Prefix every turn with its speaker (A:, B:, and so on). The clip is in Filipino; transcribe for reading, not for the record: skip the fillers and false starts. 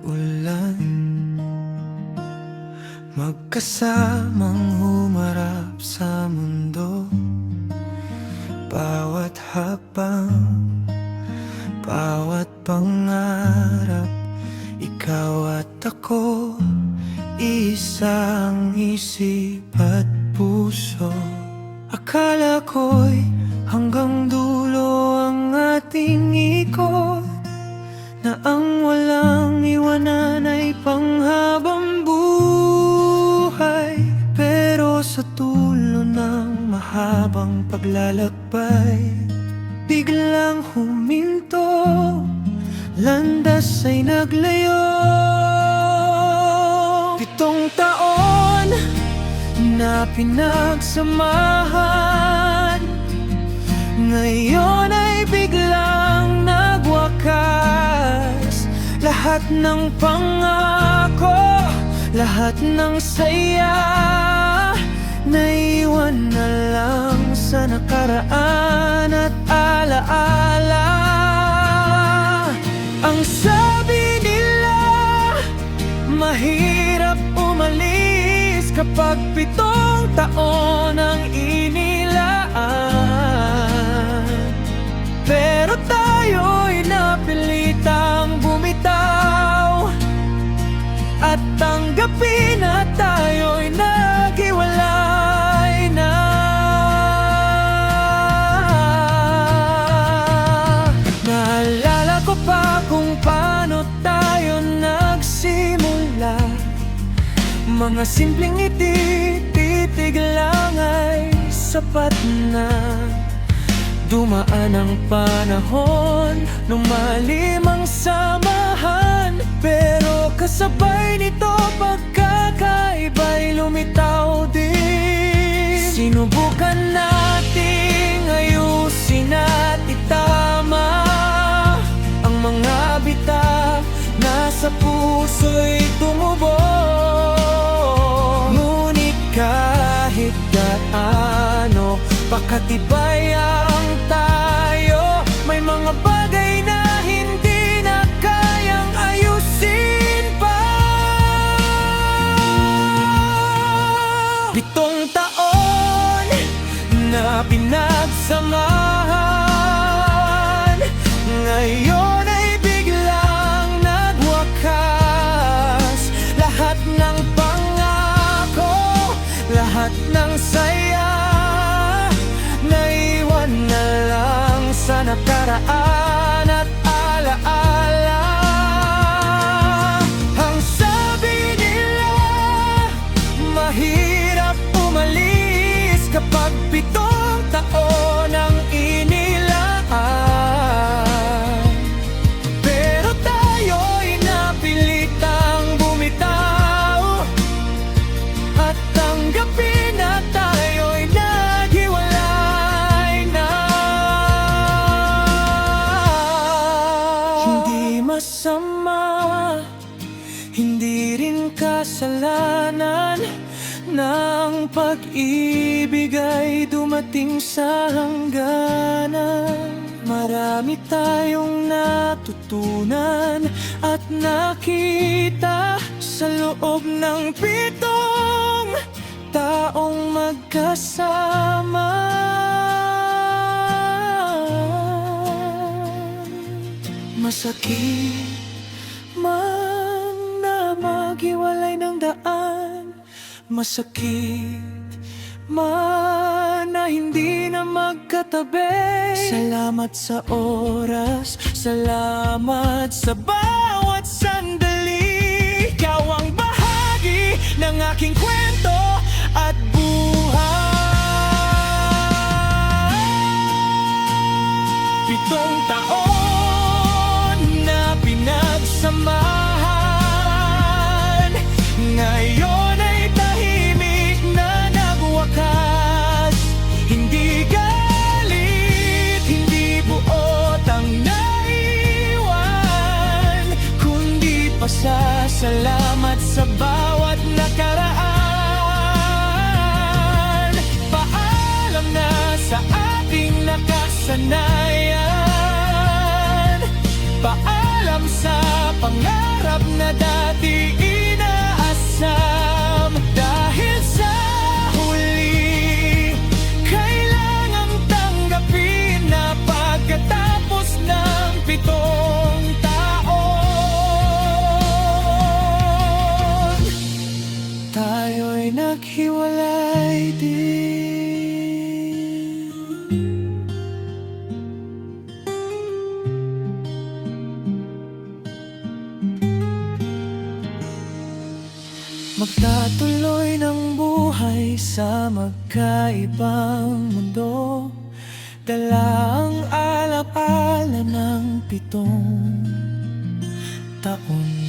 A: tag-ulan, magkasamang humarap sa mundo. Bawat hakbang, bawat pangarap, ikaw at ako, isang isip at puso. Akala ko'y hanggang dulo ang ating ikot, na ang walang iwanan ay panghabang buhay. Pero sa tulo ng mahabang paglalakbay, biglang huminto, landas ay naglayo. 7 taon na pinagsamahan, ngayon ay biglang nagwakas. Lahat ng pangako, lahat ng saya, naiwan na lang sa nakaraan at alaala. Ang sabi nila, mahirap umalis kapag 7 taon ang inilaan. Pero tayo'y napilitang bumitaw at tanggapin na tayo'y naghiwalay na. Naalala ko pa kung paano tayo nagsimula. Mga simpleng ngiti, titig lang ay sapat na. Dumaan ang panahon, lumalim ang samahan, pero kasabay nito pagkakaiba'y lumitaw din. Sinubukan nating ayusin at itama ang mga bita na sa puso'y tumubo. Ngunit kahit gaano pakatibay ang tayo, may mga bagay na hindi na kayang ayusin pa. 7 taon na pinagsamahan, ngayon ay biglang nagwakas. Lahat ng pangako, lahat ng saya, naiwan na lang sa nakaraan at alaala. Ang sabi nila, mahirap umalis kapag 7 taon ang inilaan. Pero tayo'y napilitang bumitaw at tanggapin na tayo'y naghiwalay na. Hindi masama, hindi rin kasalanan ng pag-ibig ay dumating sa hangganan. Marami tayong natutunan at nakita sa loob ng 7 taong magkasama. Masakit man na maghiwalay ng daan, masakit man na hindi na magkatabi. Salamat sa oras, salamat sa bawat sandali. Ikaw ang bahagi ng aking kwento at buhay. 7 taon na pinagsamahan, ngayon ay tahimik na nagwakas. Hindi galit, hindi buot ang naiwan, kundi pasasalamat sa bawat nakaraan. Paalam na sa ating nakasanayan, paalam sa pangarap na Magtatuloy ng buhay sa magkaibang mundo, dala ang alap-ala ng 7 taon.